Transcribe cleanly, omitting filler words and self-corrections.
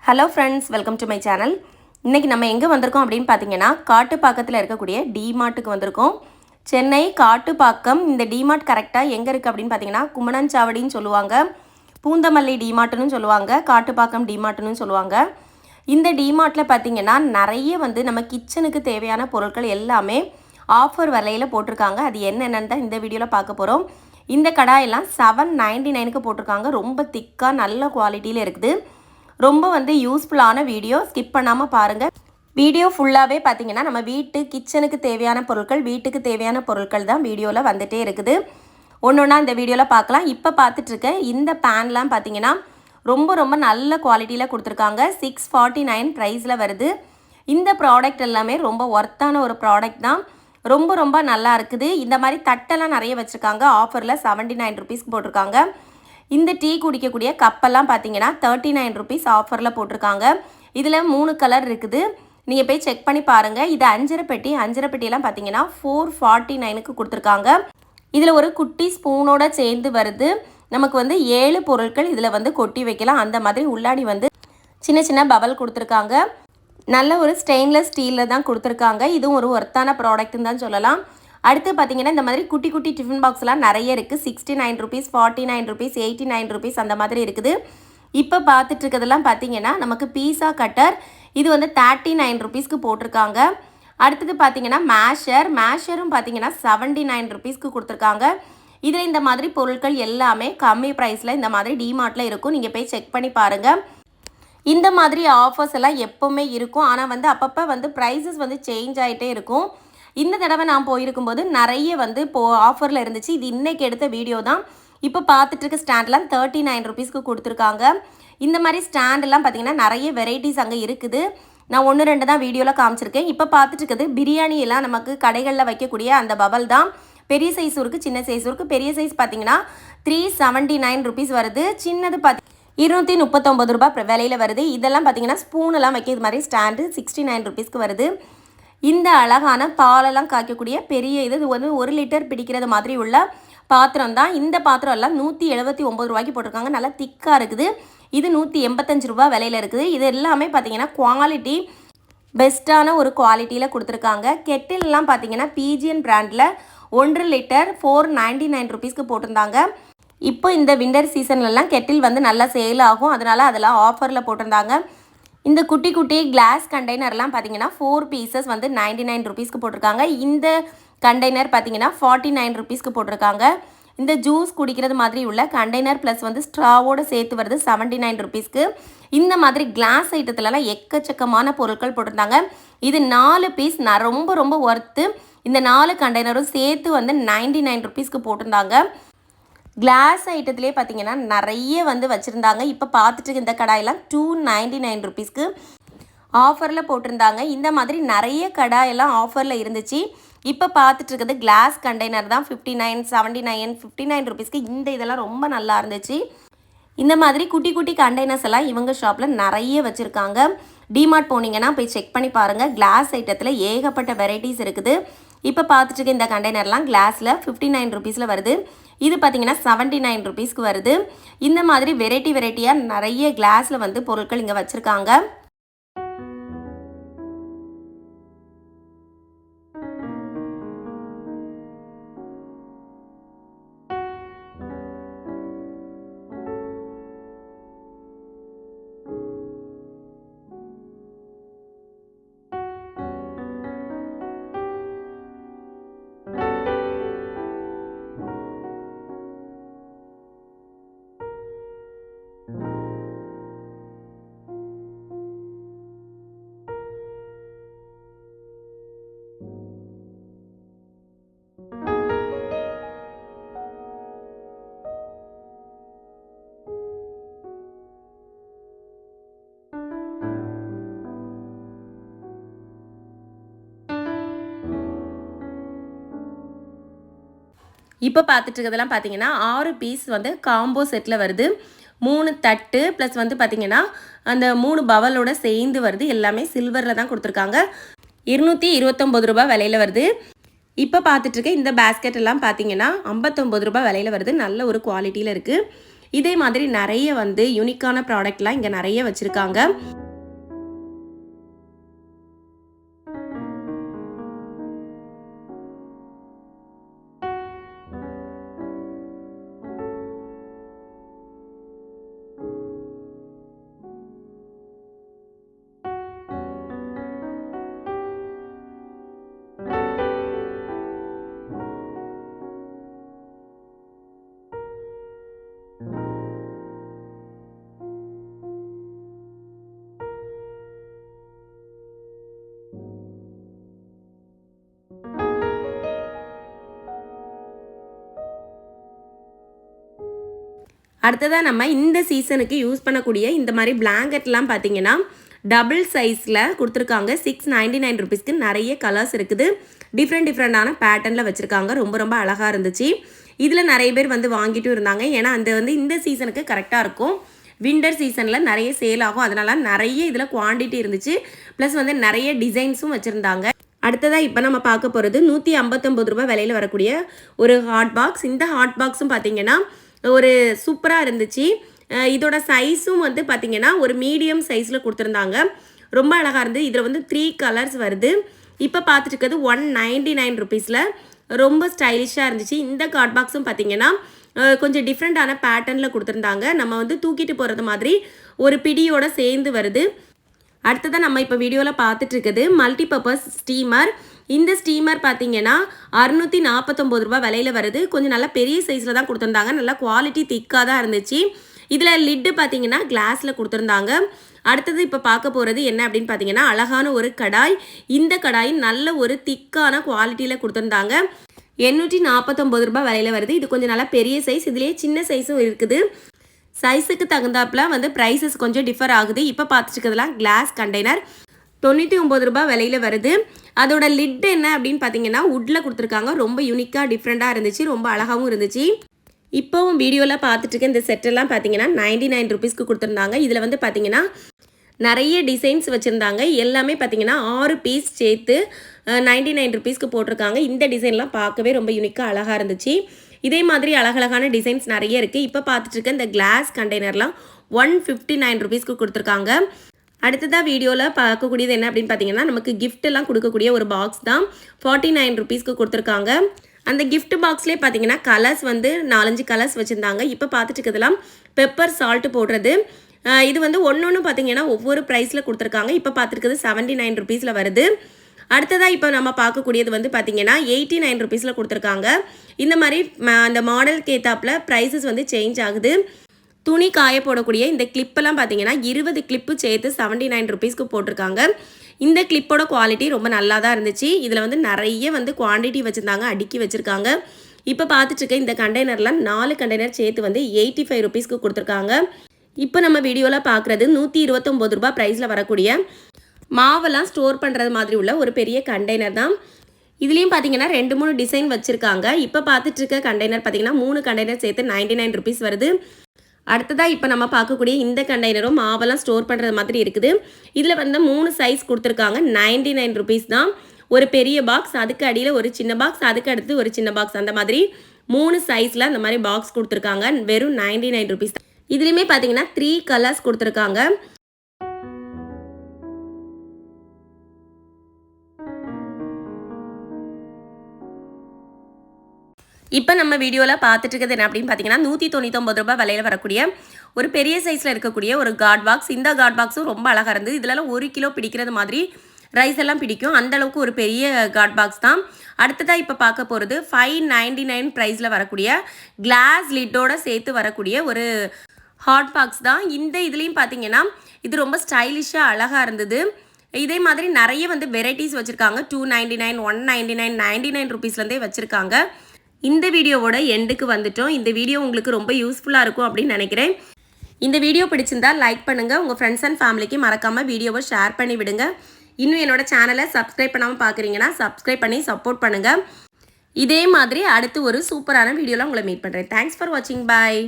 Hello friends, welcome to my channel. இன்றைக்கி நம்ம எங்கே வந்திருக்கோம் அப்படின்னு பார்த்தீங்கன்னா, காட்டுப்பாக்கத்தில் இருக்கக்கூடிய டிமார்ட்டுக்கு வந்திருக்கோம். சென்னை காட்டுப்பாக்கம். இந்த டிமார்ட் கரெக்டாக எங்கே இருக்குது அப்படின்னு பார்த்தீங்கன்னா, குமணன்சாவடின்னு சொல்லுவாங்க, பூந்தமல்லி டிமார்ட்டுன்னு சொல்லுவாங்க, காட்டுப்பாக்கம் டிமார்ட்டுன்னு சொல்லுவாங்க. இந்த டிமார்ட்டில் பார்த்தீங்கன்னா நிறைய நம்ம கிச்சனுக்கு தேவையான பொருட்கள் எல்லாமே ஆஃபர் விலையில் போட்டிருக்காங்க. அது என்னென்னு தான் இந்த வீடியோவில் பார்க்க போகிறோம். இந்த கடாயெல்லாம் 799க்கு போட்டிருக்காங்க. ரொம்ப திக்காக நல்ல குவாலிட்டியில் இருக்குது. ரொம்ப யூஸ்ஃபுல்லான வீடியோ, ஸ்கிப் பண்ணாமல் பாருங்கள். வீடியோ ஃபுல்லாகவே பார்த்தீங்கன்னா நம்ம கிச்சனுக்கு தேவையான பொருட்கள், வீட்டுக்கு தேவையான பொருட்கள் தான் வீடியோவில் வந்துகிட்டே இருக்குது. ஒன்று ஒன்றா இந்த வீடியோவில் பார்க்கலாம். இப்போ பார்த்துட்ருக்க இந்த பேன்லாம் பார்த்தீங்கன்னா ரொம்ப நல்ல குவாலிட்டியில் கொடுத்துருக்காங்க. 649 ப்ரைஸில் வருது. இந்த ப்ராடக்ட் எல்லாமே ரொம்ப ஒர்த்தான ஒரு ப்ராடக்ட் தான். ரொம்ப நல்லா இருக்குது. இந்த மாதிரி தட்டெல்லாம் நிறைய வச்சுருக்காங்க. ஆஃபரில் 79 ருபீஸ்க்கு போட்டிருக்காங்க. இந்த டீ குடிக்கக்கூடிய கப்பெல்லாம் பார்த்தீங்கன்னா 39 ருபீஸ் ஆஃபரில் போட்டிருக்காங்க. இதில் 3 கலர் இருக்குது. நீங்கள் போய் செக் பண்ணி பாருங்கள். இது அஞ்சரை பெட்டியெல்லாம் பார்த்தீங்கன்னா 449க்கு கொடுத்துருக்காங்க. இதில் ஒரு குட்டி ஸ்பூனோட சேர்ந்து வருது. நமக்கு 7 பொருட்கள் இதில் கொட்டி வைக்கலாம். அந்த மாதிரி உள்ளாடி சின்ன பபல் கொடுத்துருக்காங்க. நல்ல ஒரு ஸ்டெயின்லெஸ் ஸ்டீலில் தான் கொடுத்துருக்காங்க. இதுவும் ஒரு ஒர்த்தான ப்ராடக்ட்னு தான் சொல்லலாம். அடுத்து பார்த்தீங்கன்னா இந்த மாதிரி குட்டி டிஃபன் பாக்ஸ்லாம் நிறைய இருக்குது. 69 ருபீஸ், 49 ருபீஸ், 89 ருபீஸ் அந்த மாதிரி இருக்குது. இப்போ பார்த்துட்டு இருக்கிறதெல்லாம் பார்த்தீங்கன்னா நமக்கு பீஸா கட்டர். இது 39 ருபீஸ்க்கு போட்டிருக்காங்க. அடுத்தது பார்த்தீங்கன்னா மேஷரும் பார்த்தீங்கன்னா 79 ருபீஸ்க்கு கொடுத்துருக்காங்க. இதில் இந்த மாதிரி பொருட்கள் எல்லாமே கம்மி ப்ரைஸில் இந்த மாதிரி டிமார்ட்டில் இருக்கும். நீங்கள் போய் செக் பண்ணி பாருங்கள். இந்த மாதிரி ஆஃபர்ஸ் எல்லாம் எப்போவுமே இருக்கும். ஆனால் அப்பப்போ ப்ரைஸஸ் சேஞ்ச் ஆகிட்டே இருக்கும். இந்த தடவை நான் போயிருக்கும்போது நிறைய ஆஃபரில் இருந்துச்சு. இது இன்றைக்கி எடுத்த வீடியோ தான். இப்போ பார்த்துட்டு இருக்க ஸ்டாண்ட்லாம் 39 ருபீஸ்க்கு கொடுத்துருக்காங்க. இந்த மாதிரி ஸ்டாண்டெல்லாம் பார்த்திங்கன்னா நிறைய வெரைட்டிஸ் அங்கே இருக்குது. நான் 1-2 தான் வீடியோவில் காமிச்சிருக்கேன். இப்போ பார்த்துட்டு இருக்குது பிரியாணி எல்லாம் நமக்கு கடைகளில் வைக்கக்கூடிய அந்த பபல் தான். பெரிய சைஸும் இருக்குது, சின்ன சைஸும் இருக்குது. பெரிய சைஸ் பார்த்திங்கன்னா 379 ருபீஸ் வருது. சின்னது 239 ரூபாய் விலையில் வருது. இதெல்லாம் பார்த்திங்கன்னா ஸ்பூனெல்லாம் வைக்கிறது மாதிரி ஸ்டாண்டு 69 ருபீஸ்க்கு வருது. இந்த அழகான பாலெல்லாம் காய்க்கக்கூடிய பெரிய இது 1 லிட்டர் பிடிக்கிறது மாதிரி உள்ள பாத்திரம் தான். இந்த பாத்திரம் எல்லாம் 179 ரூபாய்க்கு போட்டிருக்காங்க. நல்லா திக்காக இருக்குது. இது 185 ரூபா விலையில் இருக்குது. இது எல்லாமே பார்த்தீங்கன்னா குவாலிட்டி பெஸ்ட்டான ஒரு குவாலிட்டியில் கொடுத்துருக்காங்க. கெட்டிலெலாம் பார்த்தீங்கன்னா பிஜிஎன் பிராண்டில் 1 லிட்டர் 499 ருபீஸ்க்கு போட்டிருந்தாங்க. இப்போ இந்த விண்டர் சீசன்லலாம் கெட்டில் நல்லா சேல் ஆகும். அதெல்லாம் ஆஃபரில் போட்டிருந்தாங்க. இந்த குட்டி கிளாஸ் கண்டெய்னர்லாம் பார்த்தீங்கன்னா 4 பீசஸ் 99 ருபீஸ்க்கு போட்டிருக்காங்க. இந்த கண்டெய்னர் பார்த்தீங்கன்னா 49 ருபீஸ்க்கு போட்டிருக்காங்க. இந்த ஜூஸ் குடிக்கிறது மாதிரி உள்ள கண்டெய்னர் ப்ளஸ் ஸ்ட்ராவோடு சேர்த்து வருது 79 ருபீஸ்க்கு. இந்த மாதிரி கிளாஸ் ஐட்டத்துலலாம் எக்கச்சக்கமான பொருட்கள் போட்டிருந்தாங்க. இது 4 பீஸ் ரொம்ப ஒர்த்து. இந்த 4 கண்டெய்னரும் சேர்த்து 99 ருபீஸ்க்கு போட்டிருந்தாங்க. கிளாஸ் ஐட்டத்துலேயே பார்த்தீங்கன்னா நிறைய வச்சுருந்தாங்க. இப்போ பார்த்துட்டு இந்த கடாயெல்லாம் 299 ருபீஸ்க்கு ஆஃபரில் போட்டிருந்தாங்க. இந்த மாதிரி நிறைய கடாயெல்லாம் ஆஃபரில் இருந்துச்சு. இப்போ பார்த்துட்டு இருக்கிறது கிளாஸ் கண்டெய்னர் தான். 59, 79, 59 ருபீஸ்க்கு. இதெல்லாம் ரொம்ப நல்லா இருந்துச்சு. இந்த மாதிரி குட்டி கண்டெய்னர்ஸ் எல்லாம் இவங்க ஷாப்பில் நிறைய வச்சுருக்காங்க. டிமார்ட் போனீங்கன்னா போய் செக் பண்ணி பாருங்கள். கிளாஸ் ஐட்டத்தில் ஏகப்பட்ட வெரைட்டிஸ் இருக்குது. இப்போ பார்த்துட்டு இருக்க இந்த கண்டெய்னர்லாம் கிளாஸில் 59 ருபீஸில் வருது. இது பார்த்தீங்கன்னா 79 ருபீஸ்க்கு வருது. இந்த மாதிரி வெரைட்டியாக நிறைய கிளாஸில் பொருட்கள் இங்கே வச்சுருக்காங்க. இப்போ பார்த்துட்டு இருக்கிறதெல்லாம் பார்த்தீங்கன்னா 6 பீஸ் காம்போ செட்டில் வருது. 3 தட்டு ப்ளஸ் பார்த்தீங்கன்னா அந்த 3 பவலோட சேர்ந்து வருது. எல்லாமே சில்வரில் தான் கொடுத்துருக்காங்க. 229 ரூபாய் விலையில் வருது. இப்போ பார்த்துட்ருக்க இந்த பேஸ்கெட் எல்லாம் பார்த்தீங்கன்னா 59 ரூபாய் விலையில் வருது. நல்ல ஒரு குவாலிட்டியில் இருக்குது. இதே மாதிரி நிறைய யூனிக்கான ப்ராடக்ட்லாம் இங்கே நிறைய வச்சுருக்காங்க. அடுத்ததாக நம்ம இந்த சீசனுக்கு யூஸ் பண்ணக்கூடிய இந்த மாதிரி பிளாங்கெட்லாம் பார்த்தீங்கன்னா டபுள் சைஸில் கொடுத்துருக்காங்க. 699 ருபீஸ்க்கு நிறைய கலர்ஸ் இருக்குது. டிஃப்ரெண்டான பேட்டர்னில் வச்சுருக்காங்க. ரொம்ப அழகாக இருந்துச்சு. இதில் நிறைய பேர் வந்து வாங்கிட்டும் இருந்தாங்க. ஏன்னா அந்த வந்து இந்த சீசனுக்கு கரெக்டாக இருக்கும். வின்டர் சீசனில் நிறைய சேல் ஆகும். அதனால நிறைய இதில் குவான்டிட்டி இருந்துச்சு. ப்ளஸ் வந்து நிறைய டிசைன்ஸும் வச்சுருந்தாங்க. அடுத்ததாக இப்போ நம்ம பார்க்க போகிறது 159 ரூபாய் விலையில் வரக்கூடிய ஒரு ஹாட் பாக்ஸ். இந்த ஹாட் பாக்ஸும் பார்த்தீங்கன்னா ஒரு சூப்பராக இருந்துச்சு. இதோட சைஸும் வந்து பார்த்திங்கன்னா ஒரு மீடியம் சைஸில் கொடுத்துருந்தாங்க. ரொம்ப அழகாக இருந்தது. இதில் வந்து 3 கலர்ஸ் வருது. இப்போ பார்த்துட்டு இருக்கிறது 199 ருபீஸில் ரொம்ப ஸ்டைலிஷாக இருந்துச்சு. இந்த ஹாட் பாக்ஸும் பார்த்திங்கன்னா கொஞ்சம் டிஃப்ரெண்ட்டான பேட்டர்னில் கொடுத்துருந்தாங்க. நம்ம வந்து தூக்கிட்டு போகிறது மாதிரி ஒரு பிடியோடு சேர்ந்து வருது. அடுத்ததான் நம்ம இப்போ வீடியோவில் பார்த்துட்ருக்குது மல்டிபர்பஸ் ஸ்டீமர். இந்த ஸ்டீமர் பார்த்தீங்கன்னா 649 ரூபாய் விலையில் வருது. கொஞ்சம் நல்லா பெரிய சைஸில் தான் கொடுத்துருந்தாங்க. நல்லா குவாலிட்டி திக்காக தான் இருந்துச்சு. இதில் லிட்டு பார்த்தீங்கன்னா கிளாஸில் கொடுத்துருந்தாங்க. அடுத்தது இப்போ பார்க்க போகிறது என்ன அப்படின்னு பார்த்தீங்கன்னா அழகான ஒரு கடாய். இந்த கடாய் நல்ல ஒரு திக்கான குவாலிட்டியில் கொடுத்துருந்தாங்க. 849 ரூபாய் விலையில் வருது. இது கொஞ்சம் நல்லா பெரிய சைஸ். இதுலேயே சின்ன சைஸும் இருக்குது. சைஸுக்கு தகுந்தாப்புல வந்து ப்ரைஸஸ் கொஞ்சம் டிஃபர் ஆகுது. இப்போ பார்த்துட்டுக்கிறதுலாம் கிளாஸ் கண்டெய்னர் 99 ரூபாய் விலையில் வருது. அதோட லிட் என்ன அப்படின்னு பார்த்தீங்கன்னா வுட்டில் கொடுத்துருக்காங்க. ரொம்ப யூனிக்காக டிஃப்ரெண்ட்டாக இருந்துச்சு. ரொம்ப அழகாகவும் இருந்துச்சு. இப்போவும் வீடியோவில் பார்த்துட்டுருக்க இந்த செட்டெல்லாம் பார்த்தீங்கன்னா 99 ருபீஸ்க்கு கொடுத்துருந்தாங்க. இதில் வந்து பார்த்தீங்கன்னா நிறைய டிசைன்ஸ் வச்சுருந்தாங்க. எல்லாமே பார்த்தீங்கன்னா 6 பீஸ் சேர்த்து 99 ருபீஸ்க்கு போட்டிருக்காங்க. இந்த டிசைன்லாம் பார்க்கவே ரொம்ப யூனிக்காக அழகாக இருந்துச்சு. இதே மாதிரி அழகழகான டிசைன்ஸ் நிறைய இருக்குது. இப்போ பார்த்துட்டுருக்க இந்த கிளாஸ் கண்டெய்னர்லாம் 159 ருபீஸ்க்கு கொடுத்துருக்காங்க. அடுத்ததாக வீடியோவில் பார்க்கக்கூடியது என்ன அப்படின்னு பார்த்தீங்கன்னா நமக்கு கிஃப்ட்டெல்லாம் கொடுக்கக்கூடிய ஒரு பாக்ஸ் தான் 49 ருபீஸ்க்கு கொடுத்துருக்காங்க. அந்த கிஃப்ட் பாக்ஸ்லேயே பார்த்தீங்கன்னா கலர்ஸ் வந்து 4-5 கலர்ஸ் வச்சுருந்தாங்க. இப்போ பார்த்துட்டு இருக்கிறதுலாம் பெப்பர் சால்ட்டு போடுறது. இது வந்து ஒன்று பார்த்தீங்கன்னா ஒவ்வொரு ப்ரைஸில் கொடுத்துருக்காங்க. இப்போ பார்த்துருக்குது 79 ருபீஸில் வருது. அடுத்ததாக இப்போ நம்ம பார்க்கக்கூடியது வந்து பார்த்தீங்கன்னா 89 ருபீஸில் கொடுத்துருக்காங்க. இந்த மாதிரி அந்த மாடலுக்கு ஏற்றாப்புல ப்ரைஸஸ் வந்து சேஞ்ச் ஆகுது. துணி காய போடக்கூடிய இந்த கிளிப்பெல்லாம் பார்த்தீங்கன்னா 20 கிளிப்பு சேர்த்து 79 ருபீஸ்க்கு போட்டிருக்காங்க. இந்த கிளிப்போட குவாலிட்டி ரொம்ப நல்லா தான் இருந்துச்சு. இதில் வந்து நிறைய வந்து குவான்டிட்டி வச்சுருந்தாங்க, அடுக்கி வச்சுருக்காங்க. இப்போ பார்த்துட்டுருக்க இந்த கண்டெய்னர்லாம் 4 கண்டெய்னர் சேர்த்து வந்து 85 ருபீஸ்க்கு கொடுத்துருக்காங்க. இப்போ நம்ம வீடியோவில் பார்க்குறது 129 ரூபாய் ப்ரைஸில் வரக்கூடிய மாவெல்லாம் ஸ்டோர் பண்ணுறது மாதிரி உள்ள ஒரு பெரிய கண்டெய்னர் தான். இதுலேயும் பார்த்தீங்கன்னா 2-3 டிசைன் வச்சுருக்காங்க. இப்போ பார்த்துட்ருக்க கண்டெய்னர் பார்த்தீங்கன்னா 3 கண்டெய்னர் சேர்த்து 99 ருபீஸ் வருது. அடுத்ததாக இப்போ நம்ம பார்க்கக்கூடிய இந்த கண்டெய்னரும் மாவெல்லாம் ஸ்டோர் பண்ணுறது மாதிரி இருக்குது. இதில் வந்து 3 சைஸ் கொடுத்துருக்காங்க. 99 ருபீஸ் தான். ஒரு பெரிய பாக்ஸ், அதுக்கு அடியில் ஒரு சின்ன பாக்ஸ், அதுக்கு அடுத்து ஒரு சின்ன பாக்ஸ், அந்த மாதிரி 3 சைஸில் அந்த மாதிரி பாக்ஸ் கொடுத்துருக்காங்க. வெறும் 99 ருபீஸ் தான். இதுலேயுமே பார்த்தீங்கன்னா 3 கலர்ஸ் கொடுத்துருக்காங்க. இப்போ நம்ம வீடியோவில் பார்த்துட்டு இருக்கிறது என்ன அப்படின்னு பார்த்தீங்கன்னா 199 ரூபாய் விலையில் வரக்கூடிய ஒரு பெரிய சைஸில் இருக்கக்கூடிய ஒரு காட் பாக்ஸ். இந்த காட் பாக்ஸும் ரொம்ப அழகாக இருந்தது. இதெல்லாம் 1 கிலோ பிடிக்கிறது மாதிரி ரைஸ் எல்லாம் பிடிக்கும். அந்தளவுக்கு ஒரு பெரிய காட் பாக்ஸ் தான். அடுத்ததாக இப்போ பார்க்க போகிறது 599 ப்ரைஸில் வரக்கூடிய கிளாஸ் லிட்டோட சேர்த்து வரக்கூடிய ஒரு ஹாட் பாக்ஸ் தான். இந்த இதுலேயும் பார்த்தீங்கன்னா இது ரொம்ப ஸ்டைலிஷாக அழகாக இருந்தது. இதே மாதிரி நிறைய வந்து வெரைட்டிஸ் வச்சுருக்காங்க. 299, 199, 99 ருபீஸ்லேருந்தே வச்சுருக்காங்க. இந்த வீடியோவோட எண்டுக்கு வந்துட்டோம். இந்த வீடியோ உங்களுக்கு ரொம்ப யூஸ்ஃபுல்லாக இருக்கும் அப்படின்னு நினைக்கிறேன். இந்த வீடியோ பிடிச்சிருந்தா லைக் பண்ணுங்கள். உங்கள் ஃப்ரெண்ட்ஸ் அண்ட் ஃபேமிலிக்கு மறக்காமல் வீடியோவை ஷேர் பண்ணி விடுங்க. இன்னும் என்னோட சேனலை சப்ஸ்கிரைப் பண்ணாமல் பார்க்குறீங்கன்னா சப்ஸ்கிரைப் பண்ணி சப்போர்ட் பண்ணுங்கள். இதே மாதிரி அடுத்து ஒரு சூப்பரான வீடியோவில் உங்களை மீட் பண்ணுறேன். தேங்க்ஸ் ஃபார் வாட்சிங். பாய்.